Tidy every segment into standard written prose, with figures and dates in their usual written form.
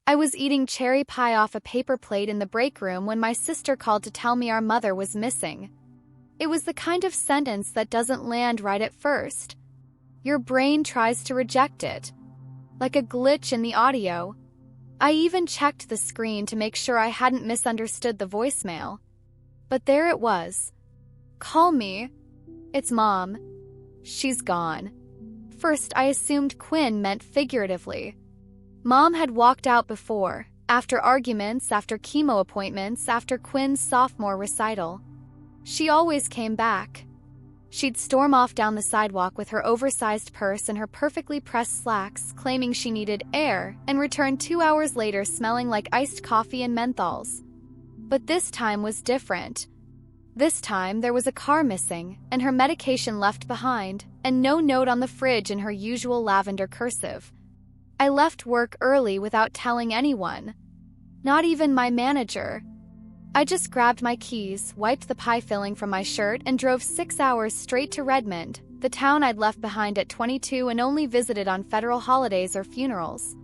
I was eating cherry pie off a paper plate in the break room when my sister called to tell me our mother was missing. It was the kind of sentence that doesn't land right at first. Your brain tries to reject it, like a glitch in the audio. I even checked the screen to make sure I hadn't misunderstood the voicemail. But there it was. "Call me. It's Mom. She's gone." First, I assumed Quinn meant figuratively. Mom had walked out before, after arguments, after chemo appointments, after Quinn's sophomore recital. She always came back. She'd storm off down the sidewalk with her oversized purse and her perfectly pressed slacks, claiming she needed air, and return 2 hours later smelling like iced coffee and menthols. But this time was different. This time there was a car missing, and her medication left behind, and no note on the fridge in her usual lavender cursive. I left work early without telling anyone. Not even my manager. I just grabbed my keys, wiped the pie filling from my shirt, and drove 6 hours straight to Redmond, the town I'd left behind at 22 and only visited on federal holidays or funerals.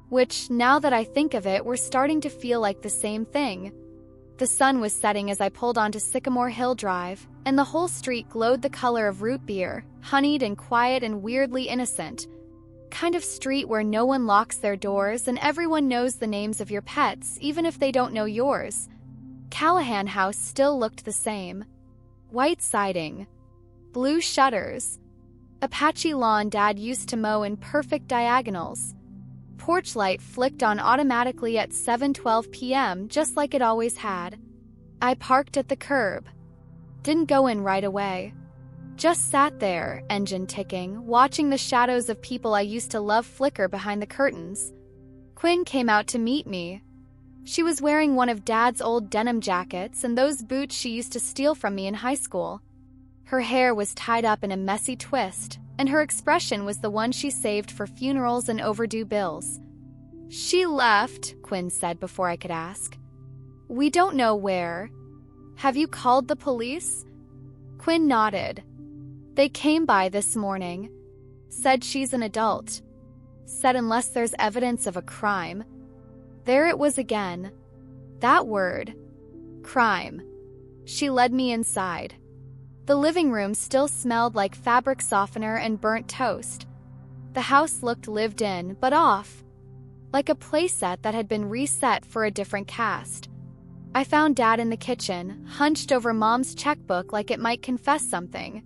Which, now that I think of it, were starting to feel like the same thing. The sun was setting as I pulled onto Sycamore Hill Drive, and the whole street glowed the color of root beer, honeyed and quiet and weirdly innocent. Kind of street where no one locks their doors and everyone knows the names of your pets, even if they don't know yours. Callahan House still looked the same. White siding. Blue shutters. A patchy lawn Dad used to mow in perfect diagonals. Porch light flicked on automatically at 7:12 p.m. just like it always had. I parked at the curb. Didn't go in right away. Just sat there, engine ticking, watching the shadows of people I used to love flicker behind the curtains. Quinn came out to meet me. She was wearing one of Dad's old denim jackets and those boots she used to steal from me in high school. Her hair was tied up in a messy twist, and her expression was the one she saved for funerals and overdue bills. "She left," Quinn said before I could ask. "We don't know where. Have you called the police?" Quinn nodded. "They came by this morning. Said she's an adult. Said unless there's evidence of a crime." There it was again. That word. Crime. She led me inside. The living room still smelled like fabric softener and burnt toast. The house looked lived in, but off. Like a playset that had been reset for a different cast. I found Dad in the kitchen, hunched over Mom's checkbook like it might confess something.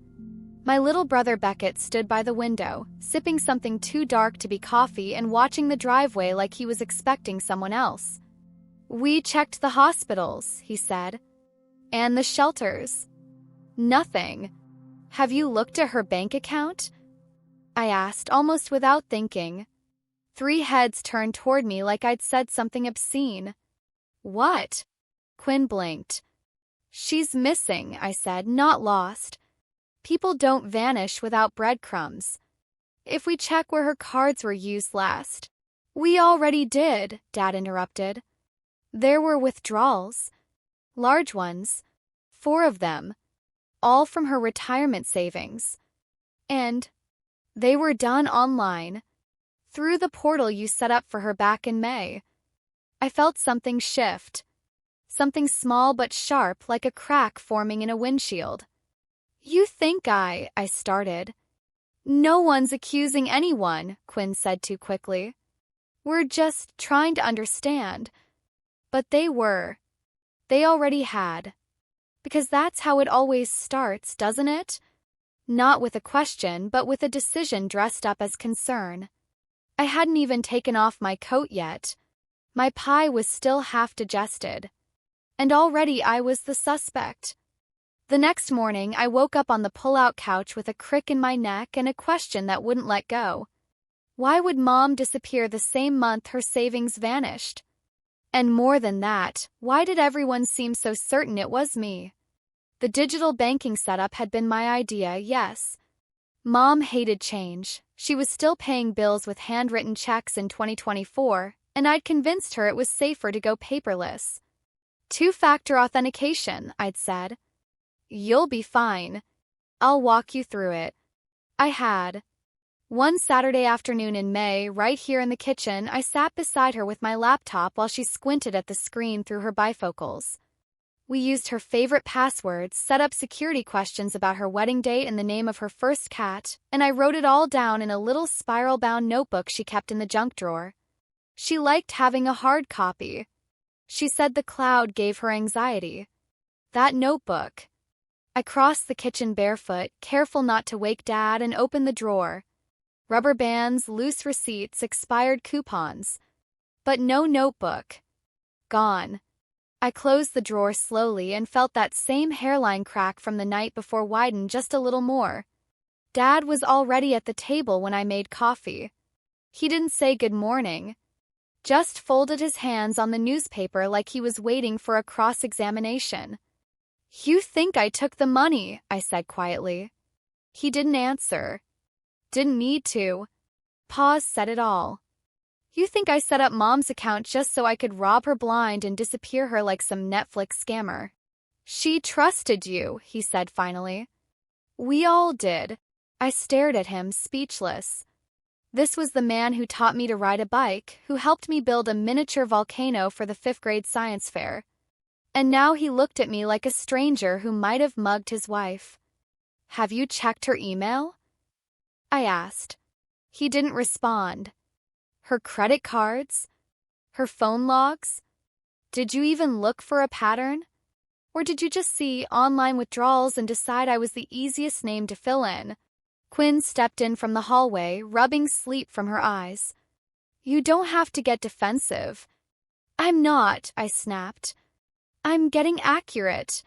My little brother Beckett stood by the window, sipping something too dark to be coffee and watching the driveway like he was expecting someone else. "We checked the hospitals," he said. "And the shelters. Nothing. Have you looked at her bank account?" I asked, almost without thinking. 3 heads turned toward me like I'd said something obscene. "What?" Quinn blinked. "She's missing," I said, "not lost. People don't vanish without breadcrumbs. If we check where her cards were used last." "We already did," Dad interrupted. "There were withdrawals. Large ones. 4 of them. All from her retirement savings. And they were done online. Through the portal you set up for her back in May." I felt something shift. Something small but sharp, like a crack forming in a windshield. "You think I started." "No one's accusing anyone," Quinn said too quickly. "We're just trying to understand." But they were. They already had. Because that's how it always starts, doesn't it? Not with a question, but with a decision dressed up as concern. I hadn't even taken off my coat yet. My pie was still half digested. And already I was the suspect. The next morning, I woke up on the pull-out couch with a crick in my neck and a question that wouldn't let go. Why would Mom disappear the same month her savings vanished? And more than that, why did everyone seem so certain it was me? The digital banking setup had been my idea, yes. Mom hated change. She was still paying bills with handwritten checks in 2024, and I'd convinced her it was safer to go paperless. 2-factor authentication, I'd said. "You'll be fine. I'll walk you through it." I had. One Saturday afternoon in May, right here in the kitchen, I sat beside her with my laptop while she squinted at the screen through her bifocals. We used her favorite passwords, set up security questions about her wedding date and the name of her first cat, and I wrote it all down in a little spiral-bound notebook she kept in the junk drawer. She liked having a hard copy. She said the cloud gave her anxiety. That notebook. I crossed the kitchen barefoot, careful not to wake Dad, and opened the drawer. Rubber bands, loose receipts, expired coupons. But no notebook. Gone. I closed the drawer slowly and felt that same hairline crack from the night before widen just a little more. Dad was already at the table when I made coffee. He didn't say good morning. Just folded his hands on the newspaper like he was waiting for a cross-examination. "You think I took the money," I said quietly. He didn't answer. Didn't need to. Pause said it all. "You think I set up Mom's account just so I could rob her blind and disappear her like some Netflix scammer?" "She trusted you," he said finally. "We all did." I stared at him, speechless. This was the man who taught me to ride a bike, who helped me build a miniature volcano for the 5th grade science fair. And now he looked at me like a stranger who might have mugged his wife. "Have you checked her email?" I asked. He didn't respond. Her credit cards? Her phone logs? Did you even look for a pattern? Or did you just see online withdrawals and decide I was the easiest name to fill in? Quinn stepped in from the hallway, rubbing sleep from her eyes. "You don't have to get defensive." "I'm not," I snapped. "I'm getting accurate."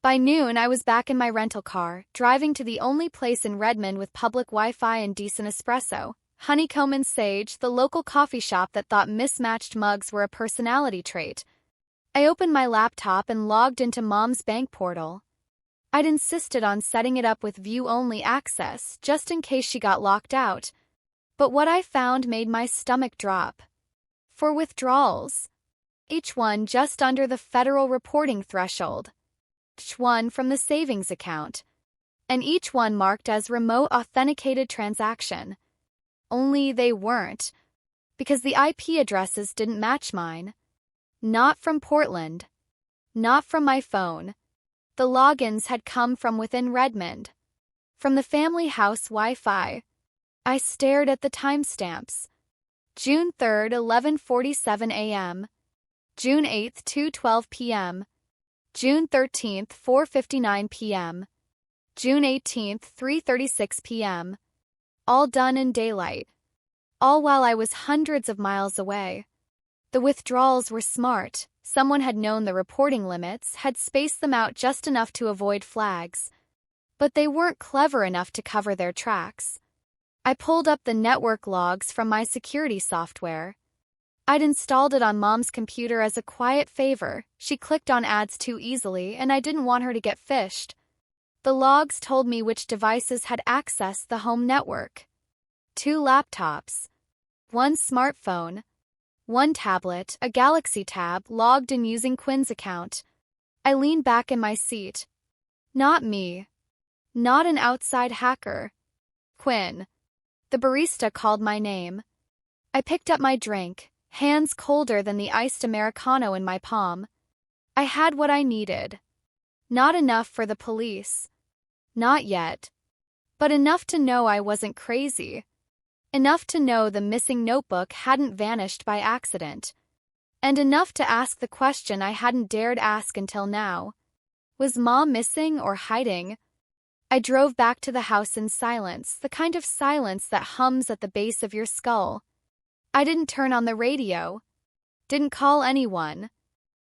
By noon, I was back in my rental car, driving to the only place in Redmond with public Wi-Fi and decent espresso, Honeycomb and Sage, the local coffee shop that thought mismatched mugs were a personality trait. I opened my laptop and logged into Mom's bank portal. I'd insisted on setting it up with view-only access, just in case she got locked out. But what I found made my stomach drop. 4 withdrawals. Each one just under the federal reporting threshold. Each one from the savings account. And each one marked as remote authenticated transaction. Only they weren't, because the IP addresses didn't match mine. Not from Portland. Not from my phone. The logins had come from within Redmond. From the family house Wi-Fi. I stared at the timestamps. June 3rd, 11:47 a.m. June 8th, 2:12 p.m. June 13th, 4:59 p.m. June 18th, 3:36 p.m. All done in daylight. All while I was hundreds of miles away. The withdrawals were smart. Someone had known the reporting limits, had spaced them out just enough to avoid flags. But they weren't clever enough to cover their tracks. I pulled up the network logs from my security software. I'd installed it on Mom's computer as a quiet favor. She clicked on ads too easily, and I didn't want her to get phished. The logs told me which devices had accessed the home network. 2 laptops. 1 smartphone. 1 tablet, a Galaxy Tab, logged in using Quinn's account. I leaned back in my seat. Not me. Not an outside hacker. Quinn. The barista called my name. I picked up my drink, hands colder than the iced Americano in my palm. I had what I needed. Not enough for the police. Not yet. But enough to know I wasn't crazy. Enough to know the missing notebook hadn't vanished by accident. And enough to ask the question I hadn't dared ask until now. Was Mom missing or hiding? I drove back to the house in silence, the kind of silence that hums at the base of your skull. I didn't turn on the radio. Didn't call anyone.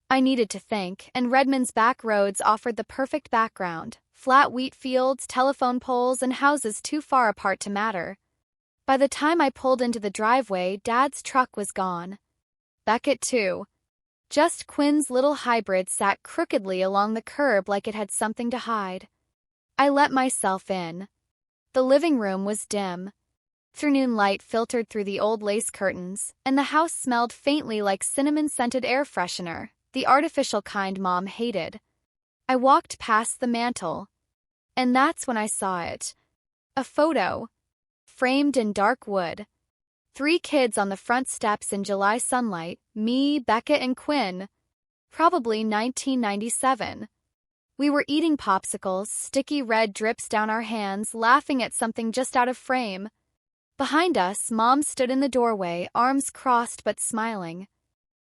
I needed to think, and Redmond's back roads offered the perfect background. Flat wheat fields, telephone poles, and houses too far apart to matter. By the time I pulled into the driveway, Dad's truck was gone. Beckett too. Just Quinn's little hybrid sat crookedly along the curb like it had something to hide. I let myself in. The living room was dim. Afternoon light filtered through the old lace curtains, and the house smelled faintly like cinnamon-scented air freshener, the artificial kind Mom hated. I walked past the mantel. And that's when I saw it. A photo. framed in dark wood. 3 kids on the front steps in July sunlight, me, Becca, and Quinn. Probably 1997. We were eating popsicles, sticky red drips down our hands, laughing at something just out of frame. Behind us, Mom stood in the doorway, arms crossed but smiling.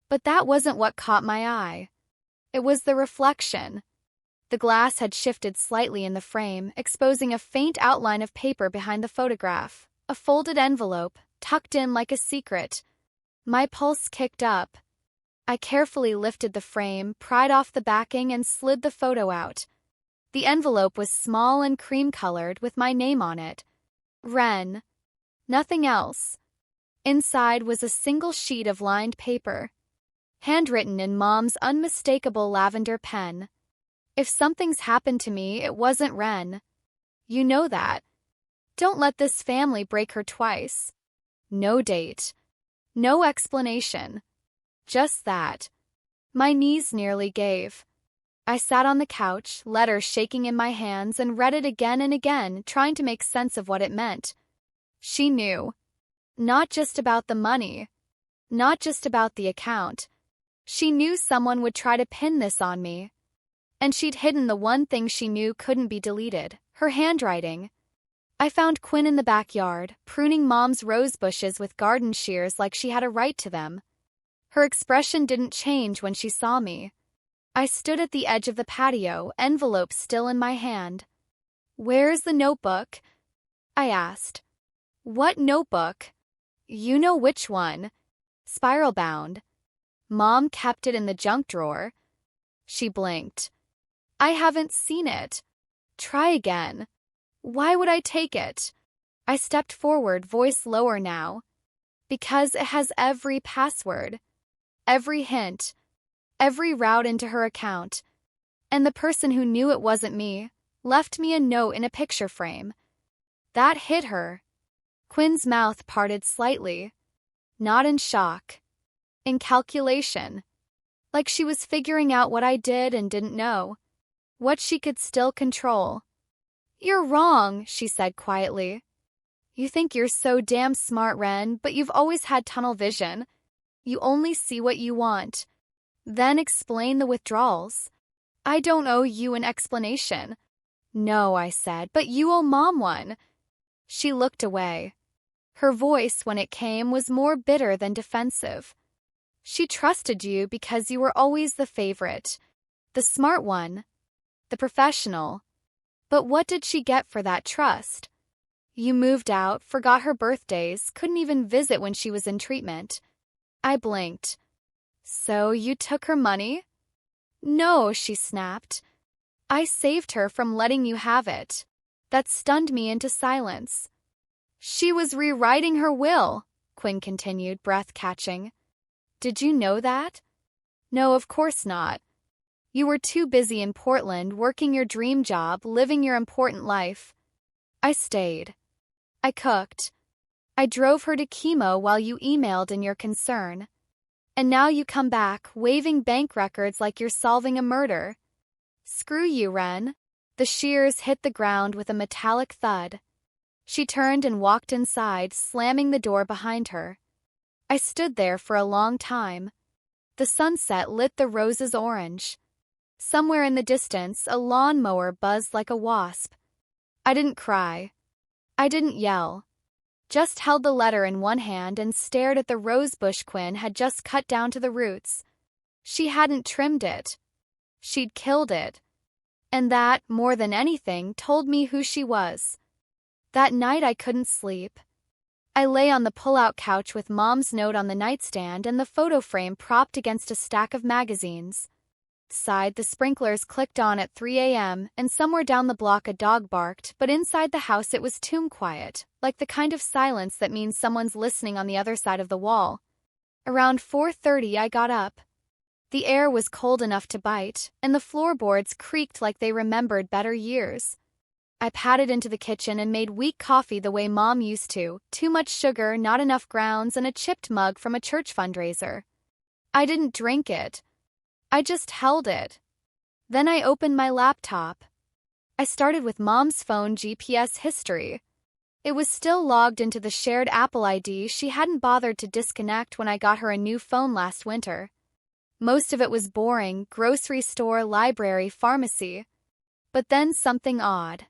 But that wasn't what caught my eye. It was the reflection. The glass had shifted slightly in the frame, exposing a faint outline of paper behind the photograph, a folded envelope, tucked in like a secret. My pulse kicked up. I carefully lifted the frame, pried off the backing, and slid the photo out. The envelope was small and cream-colored with my name on it. Ren. Nothing else. Inside was a single sheet of lined paper, handwritten in Mom's unmistakable lavender pen. If something's happened to me, it wasn't Ren. You know that. Don't let this family break her twice. No date. No explanation. Just that. My knees nearly gave. I sat on the couch, letter shaking in my hands, and read it again and again, trying to make sense of what it meant. She knew. Not just about the money. Not just about the account. She knew someone would try to pin this on me. And she'd hidden the one thing she knew couldn't be deleted, her handwriting. I found Quinn in the backyard, pruning Mom's rose bushes with garden shears like she had a right to them. Her expression didn't change when she saw me. I stood at the edge of the patio, envelope still in my hand. "Where's the notebook?" I asked. "What notebook?" "You know which one. Spiral bound. Mom kept it in the junk drawer." She blinked. "I haven't seen it." "Try again." "Why would I take it?" I stepped forward, voice lower now. "Because it has every password. Every hint. Every route into her account. And the person who knew it wasn't me left me a note in a picture frame." That hit her. Quinn's mouth parted slightly. Not in shock. In calculation. Like she was figuring out what I did and didn't know. What she could still control. "You're wrong," she said quietly. "You think you're so damn smart, Ren, but you've always had tunnel vision. You only see what you want. Then explain the withdrawals." "I don't owe you an explanation." "No," I said, "but you owe Mom one." She looked away. Her voice, when it came, was more bitter than defensive. "She trusted you because you were always the favorite. The smart one. The professional. But what did she get for that trust? You moved out, forgot her birthdays, couldn't even visit when she was in treatment." I blinked. "So you took her money?" "No," she snapped. "I saved her from letting you have it." That stunned me into silence. "She was rewriting her will," Quinn continued, breath catching. "Did you know that?" "No, of course not. You were too busy in Portland, working your dream job, living your important life." I stayed. I cooked. I drove her to chemo while you emailed in your concern. And now you come back, waving bank records like you're solving a murder. "Screw you, Ren." The shears hit the ground with a metallic thud. She turned and walked inside, slamming the door behind her. I stood there for a long time. The sunset lit the roses orange. Somewhere in the distance, a lawnmower buzzed like a wasp. I didn't cry. I didn't yell. Just held the letter in one hand and stared at the rosebush Quinn had just cut down to the roots. She hadn't trimmed it. She'd killed it. And that, more than anything, told me who she was. That night I couldn't sleep. I lay on the pull-out couch with Mom's note on the nightstand and the photo frame propped against a stack of magazines. Outside, the sprinklers clicked on at 3 a.m., and somewhere down the block a dog barked, but inside the house it was tomb quiet, like the kind of silence that means someone's listening on the other side of the wall. Around 4:30 I got up. The air was cold enough to bite, and the floorboards creaked like they remembered better years. I padded into the kitchen and made weak coffee the way Mom used to, too much sugar, not enough grounds, and a chipped mug from a church fundraiser. I didn't drink it. I just held it. Then I opened my laptop. I started with Mom's phone GPS history. It was still logged into the shared Apple ID she hadn't bothered to disconnect when I got her a new phone last winter. Most of it was boring: grocery store, library, pharmacy. But then something odd.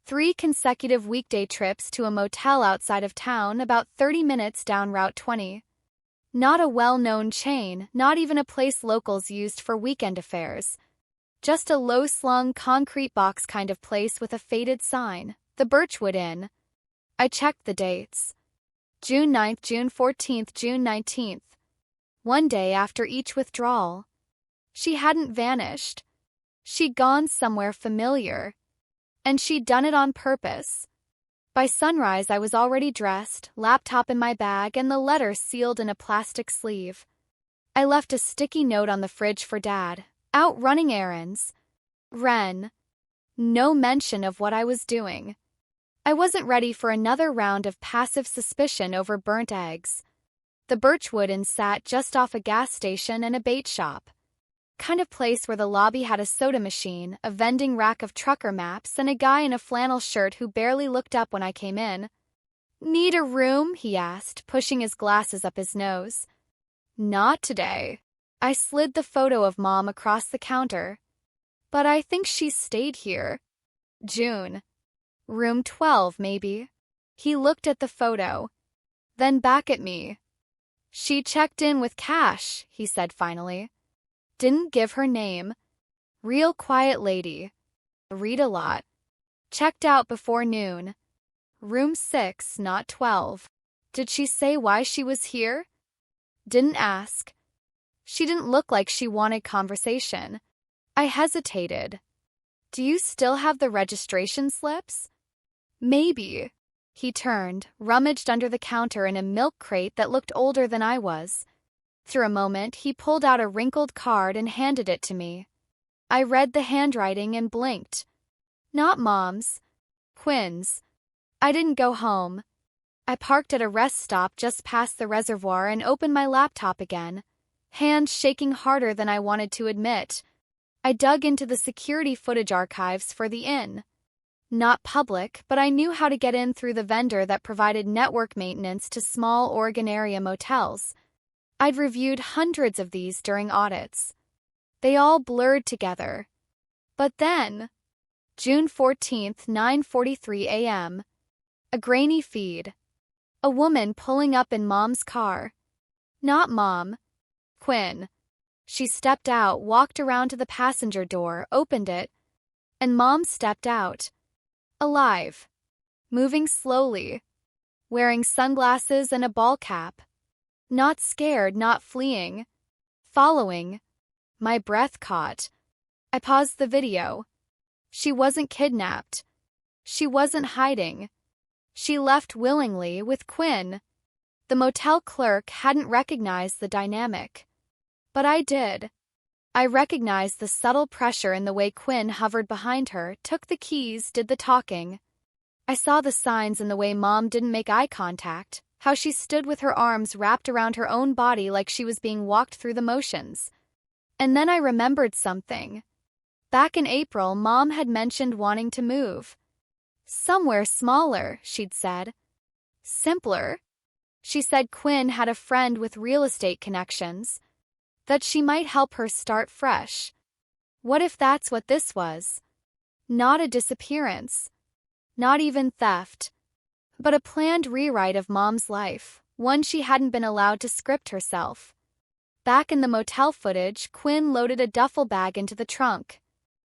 3 consecutive weekday trips to a motel outside of town, about 30 minutes down Route 20. Not a well-known chain, not even a place locals used for weekend affairs. Just a low-slung concrete box kind of place with a faded sign, the Birchwood Inn. I checked the dates. June 9th, June 14th, June 19th. One day after each withdrawal. She hadn't vanished. She'd gone somewhere familiar. And she'd done it on purpose. By sunrise I was already dressed, laptop in my bag, and the letter sealed in a plastic sleeve. I left a sticky note on the fridge for Dad. Out running errands. Ren. No mention of what I was doing. I wasn't ready for another round of passive suspicion over burnt eggs. The Birchwood Inn sat just off a gas station and a bait shop. Kind of place where the lobby had a soda machine, a vending rack of trucker maps, and a guy in a flannel shirt who barely looked up when I came in. "Need a room?" he asked, pushing his glasses up his nose. "Not today." I slid the photo of Mom across the counter. "But I think she stayed here." "June. Room 12, maybe." He looked at the photo, then back at me. "She checked in with cash," he said finally. "Didn't give her name. Real quiet lady. Read a lot. Checked out before noon. Room 6, not 12. Did she say why she was here?" "Didn't ask. She didn't look like she wanted conversation." I hesitated. "Do you still have the registration slips?" "Maybe." He turned, rummaged under the counter in a milk crate that looked older than I was. Through a moment, he pulled out a wrinkled card and handed it to me. I read the handwriting and blinked. Not Mom's. Quinn's. I didn't go home. I parked at a rest stop just past the reservoir and opened my laptop again, hands shaking harder than I wanted to admit. I dug into the security footage archives for the inn. Not public, but I knew how to get in through the vendor that provided network maintenance to small Oregon area motels. I'd reviewed hundreds of these during audits. They all blurred together. But then, June 14th, 9:43 a.m. A grainy feed. A woman pulling up in Mom's car. Not Mom. Quinn. She stepped out, walked around to the passenger door, opened it, and Mom stepped out. Alive. Moving slowly. Wearing sunglasses and a ball cap. Not scared, not fleeing. Following. My breath caught. I paused the video. She wasn't kidnapped. She wasn't hiding. She left willingly with Quinn. The motel clerk hadn't recognized the dynamic. But I did. I recognized the subtle pressure in the way Quinn hovered behind her, took the keys, did the talking. I saw the signs in the way Mom didn't make eye contact, how she stood with her arms wrapped around her own body like she was being walked through the motions. And then I remembered something. Back in April, Mom had mentioned wanting to move. Somewhere smaller, she'd said. Simpler. She said Quinn had a friend with real estate connections, that she might help her start fresh. What if that's what this was? Not a disappearance. Not even theft. But a planned rewrite of Mom's life, one she hadn't been allowed to script herself. Back in the motel footage, Quinn loaded a duffel bag into the trunk.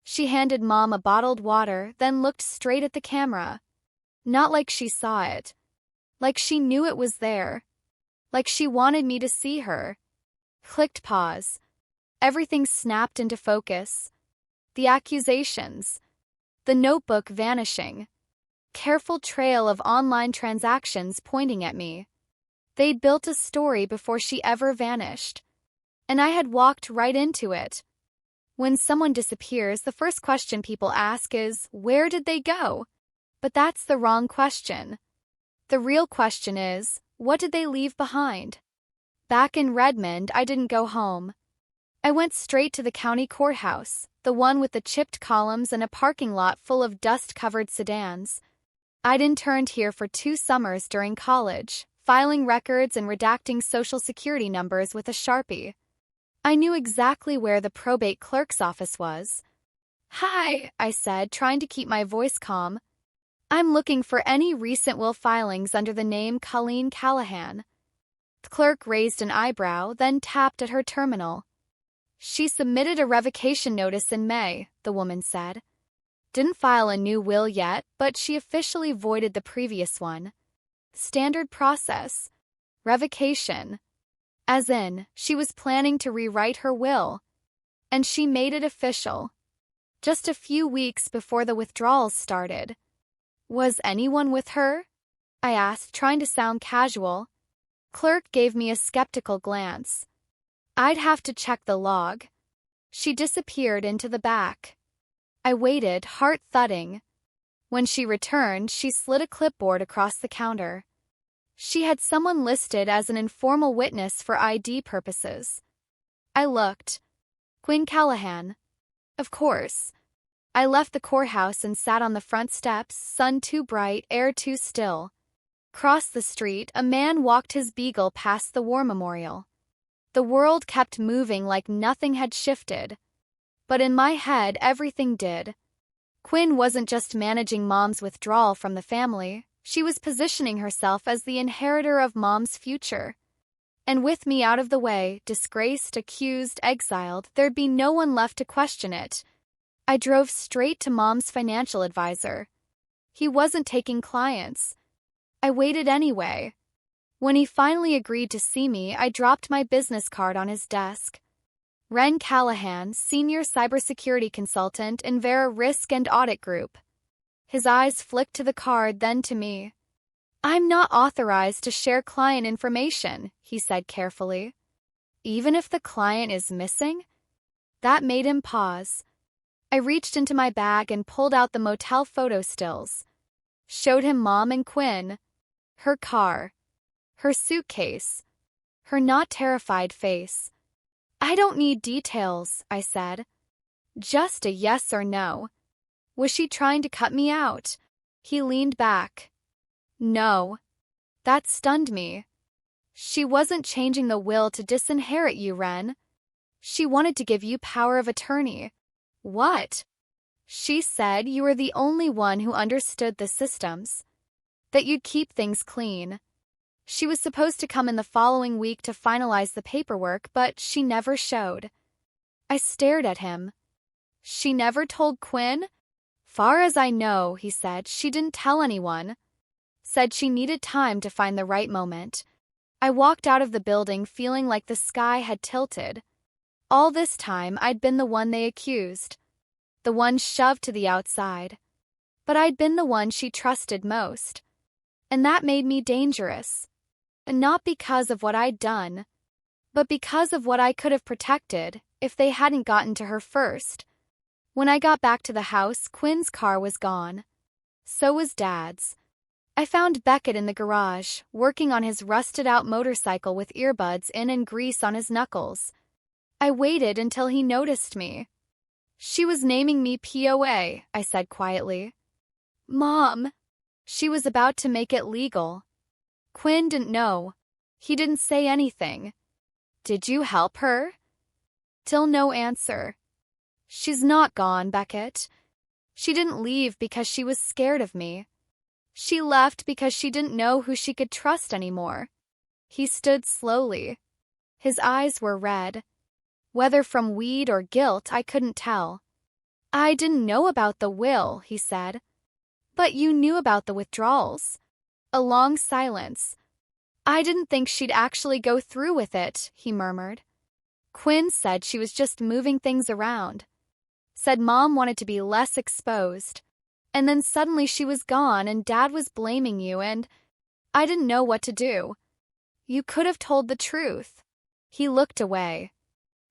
She handed Mom a bottled water, then looked straight at the camera. Not like she saw it. Like she knew it was there. Like she wanted me to see her. Clicked pause. Everything snapped into focus. The accusations. The notebook vanishing. Careful trail of online transactions pointing at me. They'd built a story before she ever vanished. And I had walked right into it. When someone disappears, the first question people ask is, where did they go? But that's the wrong question. The real question is, what did they leave behind? Back in Redmond, I didn't go home. I went straight to the county courthouse, the one with the chipped columns and a parking lot full of dust-covered sedans. I'd interned here for 2 summers during college, filing records and redacting social security numbers with a Sharpie. I knew exactly where the probate clerk's office was. "Hi," I said, trying to keep my voice calm. "I'm looking for any recent will filings under the name Colleen Callahan." The clerk raised an eyebrow, then tapped at her terminal. "She submitted a revocation notice in May," the woman said. "Didn't file a new will yet, but she officially voided the previous one. Standard process. Revocation. As in, she was planning to rewrite her will. And she made it official. Just a few weeks before the withdrawals started." "Was anyone with her?" I asked, trying to sound casual. Clerk gave me a skeptical glance. "I'd have to check the log." She disappeared into the back. I waited, heart thudding. When she returned, she slid a clipboard across the counter. She had someone listed as an informal witness for ID purposes. I looked. Quinn Callahan. Of course. I left the courthouse and sat on the front steps, sun too bright, air too still. Across the street, a man walked his beagle past the war memorial. The world kept moving like nothing had shifted. But in my head, everything did. Quinn wasn't just managing Mom's withdrawal from the family, she was positioning herself as the inheritor of Mom's future. And with me out of the way, disgraced, accused, exiled, there'd be no one left to question it. I drove straight to Mom's financial advisor. He wasn't taking clients. I waited anyway. When he finally agreed to see me, I dropped my business card on his desk. Ren Callahan, Senior Cybersecurity Consultant in Vera Risk and Audit Group. His eyes flicked to the card, then to me. "I'm not authorized to share client information," he said carefully. "Even if the client is missing?" That made him pause. I reached into my bag and pulled out the motel photo stills. Showed him Mom and Quinn. Her car. Her suitcase. Her not terrified face. "I don't need details," I said. "Just a yes or no." Was she trying to cut me out? He leaned back. "No." That stunned me. "She wasn't changing the will to disinherit you, Ren. She wanted to give you power of attorney." "What?" "She said you were the only one who understood the systems. That you'd keep things clean. She was supposed to come in the following week to finalize the paperwork, but she never showed." I stared at him. "She never told Quinn?" "Far as I know," he said, "she didn't tell anyone. Said she needed time to find the right moment." I walked out of the building feeling like the sky had tilted. All this time, I'd been the one they accused. The one shoved to the outside. But I'd been the one she trusted most. And that made me dangerous. And not because of what I'd done, but because of what I could have protected if they hadn't gotten to her first. When I got back to the house, Quinn's car was gone. So was Dad's. I found Beckett in the garage, working on his rusted-out motorcycle with earbuds in and grease on his knuckles. I waited until he noticed me. "She was naming me POA," I said quietly. "Mom." She was about to make it legal. Quinn didn't know. He didn't say anything. "Did you help her?" Still no answer. "She's not gone, Beckett. She didn't leave because she was scared of me. She left because she didn't know who she could trust anymore." He stood slowly. His eyes were red. Whether from weed or guilt, I couldn't tell. "I didn't know about the will," he said. "But you knew about the withdrawals." A long silence. "I didn't think she'd actually go through with it," he murmured. "Quinn said she was just moving things around. Said Mom wanted to be less exposed. And then suddenly she was gone and Dad was blaming you and I didn't know what to do. You could have told the truth." He looked away.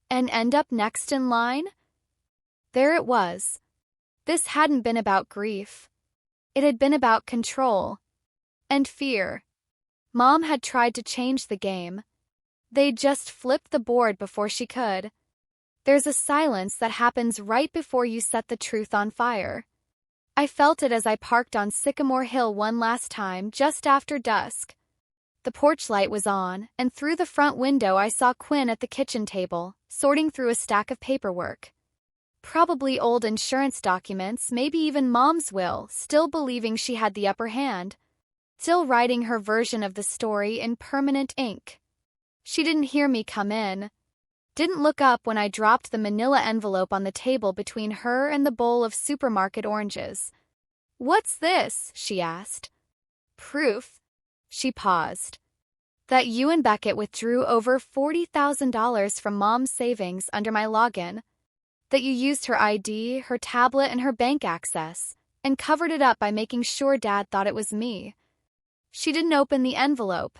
"And end up next in line?" There it was. This hadn't been about grief. It had been about control. And fear. Mom had tried to change the game. They'd just flipped the board before she could. There's a silence that happens right before you set the truth on fire. I felt it as I parked on Sycamore Hill one last time just after dusk. The porch light was on, and through the front window I saw Quinn at the kitchen table, sorting through a stack of paperwork. Probably old insurance documents, maybe even Mom's will, still believing she had the upper hand. Still writing her version of the story in permanent ink. She didn't hear me come in. Didn't look up when I dropped the manila envelope on the table between her and the bowl of supermarket oranges. "What's this?" she asked. "Proof." She paused. "That you and Beckett withdrew over $40,000 from Mom's savings under my login. That you used her ID, her tablet, and her bank access, and covered it up by making sure Dad thought it was me." She didn't open the envelope.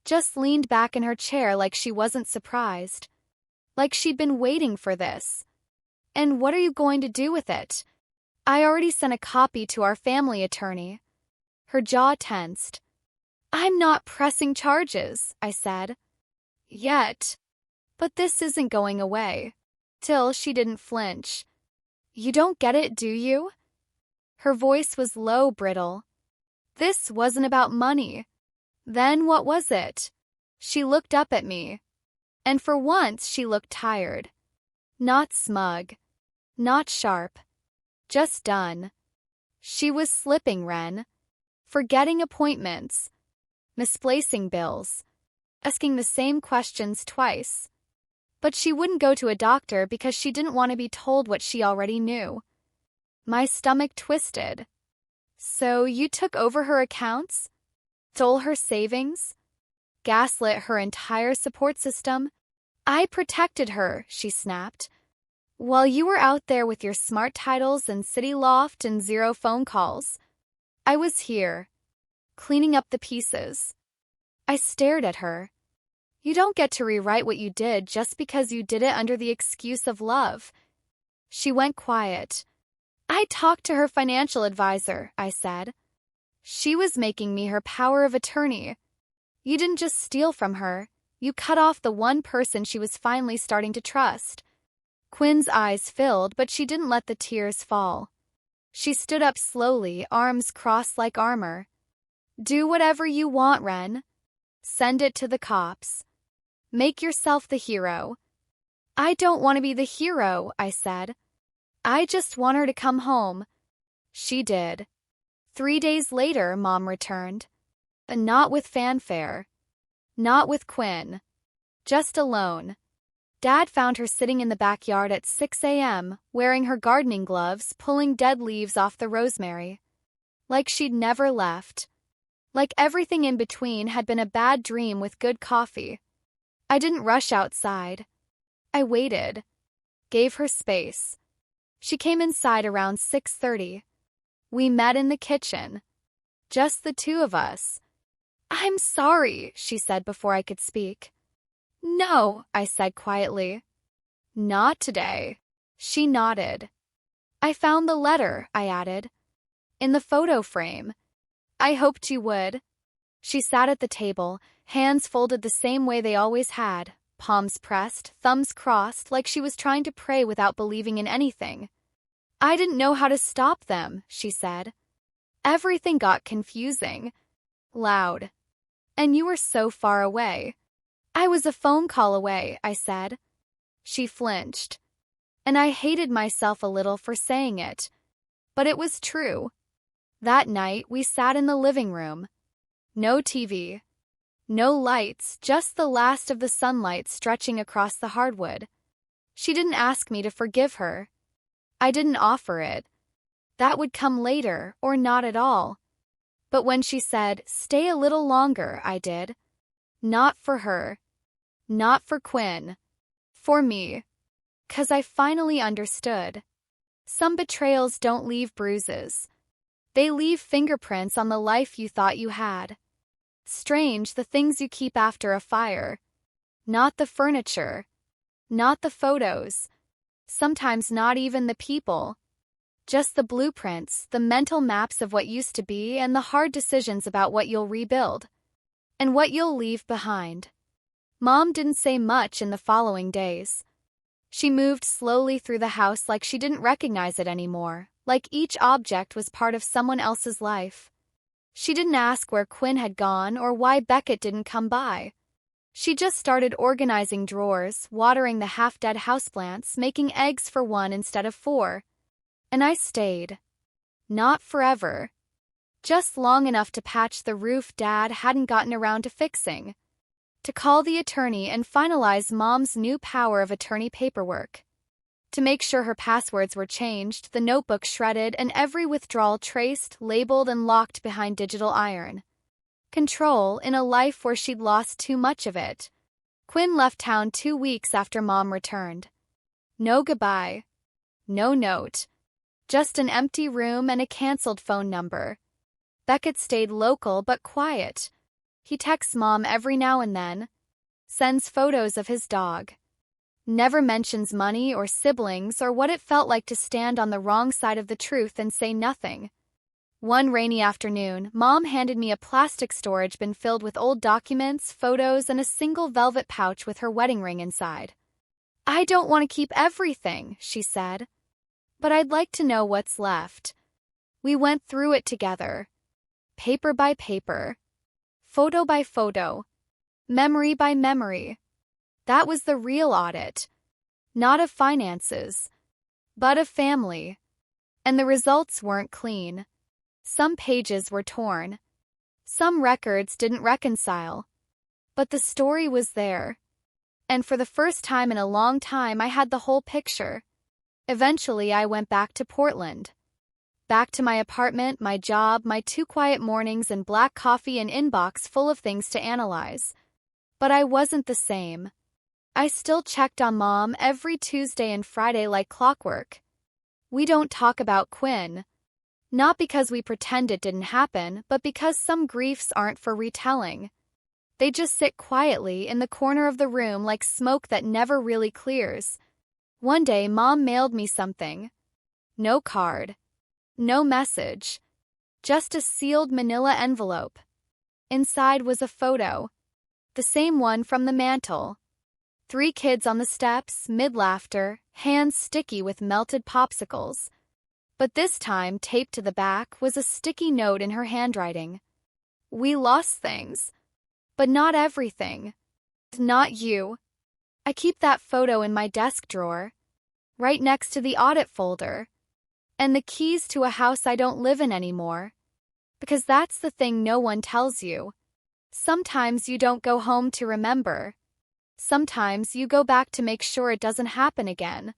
Just leaned back in her chair like she wasn't surprised. Like she'd been waiting for this. "And what are you going to do with it?" "I already sent a copy to our family attorney." Her jaw tensed. "I'm not pressing charges," I said. "Yet. But this isn't going away." Till she didn't flinch. "You don't get it, do you?" Her voice was low, brittle. "This wasn't about money." "Then what was it?" She looked up at me. And for once she looked tired. Not smug. Not sharp. Just done. She was slipping, Ren. Forgetting appointments. Misplacing bills. Asking the same questions twice. But she wouldn't go to a doctor because she didn't want to be told what she already knew. My stomach twisted. "So you took over her accounts? Stole her savings? Gaslit her entire support system?" "I protected her," she snapped. "While you were out there with your smart titles and city loft and 0 phone calls. I was here, cleaning up the pieces." I stared at her. "You don't get to rewrite what you did just because you did it under the excuse of love." She went quiet. "I talked to her financial advisor," I said. "She was making me her power of attorney. You didn't just steal from her. You cut off the one person she was finally starting to trust." Quinn's eyes filled, but she didn't let the tears fall. She stood up slowly, arms crossed like armor. "Do whatever you want, Ren. Send it to the cops. Make yourself the hero." "I don't want to be the hero," I said. "I just want her to come home." She did. 3 days later, Mom returned. Not with fanfare. Not with Quinn. Just alone. Dad found her sitting in the backyard at 6 a.m., wearing her gardening gloves, pulling dead leaves off the rosemary. Like she'd never left. Like everything in between had been a bad dream with good coffee. I didn't rush outside. I waited. Gave her space. She came inside around 6:30. We met in the kitchen. Just the two of us. "I'm sorry," she said before I could speak. "No," I said quietly. "Not today." She nodded. "I found the letter," I added. "In the photo frame. I hoped you would." She sat at the table, hands folded the same way they always had, palms pressed, thumbs crossed, like she was trying to pray without believing in anything. "I didn't know how to stop them," she said. "Everything got confusing. Loud. And you were so far away." "I was a phone call away," I said. She flinched. And I hated myself a little for saying it. But it was true. That night, we sat in the living room. No TV. No lights, just the last of the sunlight stretching across the hardwood. She didn't ask me to forgive her. I didn't offer it. That would come later, or not at all. But when she said, "Stay a little longer," I did. Not for her. Not for Quinn. For me. 'Cause I finally understood. Some betrayals don't leave bruises. They leave fingerprints on the life you thought you had. Strange, the things you keep after a fire. Not the furniture. Not the photos. Sometimes not even the people. Just the blueprints, the mental maps of what used to be, and the hard decisions about what you'll rebuild. And what you'll leave behind. Mom didn't say much in the following days. She moved slowly through the house like she didn't recognize it anymore, like each object was part of someone else's life. She didn't ask where Quinn had gone or why Beckett didn't come by. She just started organizing drawers, watering the half-dead houseplants, making eggs for 1 instead of 4. And I stayed. Not forever. Just long enough to patch the roof Dad hadn't gotten around to fixing. To call the attorney and finalize Mom's new power of attorney paperwork. To make sure her passwords were changed, the notebook shredded, and every withdrawal traced, labeled, and locked behind digital iron. Control in a life where she'd lost too much of it. Quinn left town 2 weeks after Mom returned. No goodbye. No note. Just an empty room and a canceled phone number. Beckett stayed local but quiet. He texts Mom every now and then. Sends photos of his dog. Never mentions money or siblings or what it felt like to stand on the wrong side of the truth and say nothing. One rainy afternoon, Mom handed me a plastic storage bin filled with old documents, photos, and a single velvet pouch with her wedding ring inside. "I don't want to keep everything," she said. "But I'd like to know what's left." We went through it together. Paper by paper. Photo by photo. Memory by memory. That was the real audit. Not of finances, but of family. And the results weren't clean. Some pages were torn. Some records didn't reconcile. But the story was there. And for the first time in a long time, I had the whole picture. Eventually, I went back to Portland. Back to my apartment, my job, my 2 quiet mornings, and black coffee and inbox full of things to analyze. But I wasn't the same. I still checked on Mom every Tuesday and Friday like clockwork. We don't talk about Quinn. Not because we pretend it didn't happen, but because some griefs aren't for retelling. They just sit quietly in the corner of the room like smoke that never really clears. One day, Mom mailed me something. No card. No message. Just a sealed manila envelope. Inside was a photo. The same one from the mantel. 3 kids on the steps, mid-laughter, hands sticky with melted popsicles. But this time, taped to the back, was a sticky note in her handwriting. "We lost things. But not everything. Not you." I keep that photo in my desk drawer, right next to the audit folder, and the keys to a house I don't live in anymore. Because that's the thing no one tells you. Sometimes you don't go home to remember. Sometimes you go back to make sure it doesn't happen again.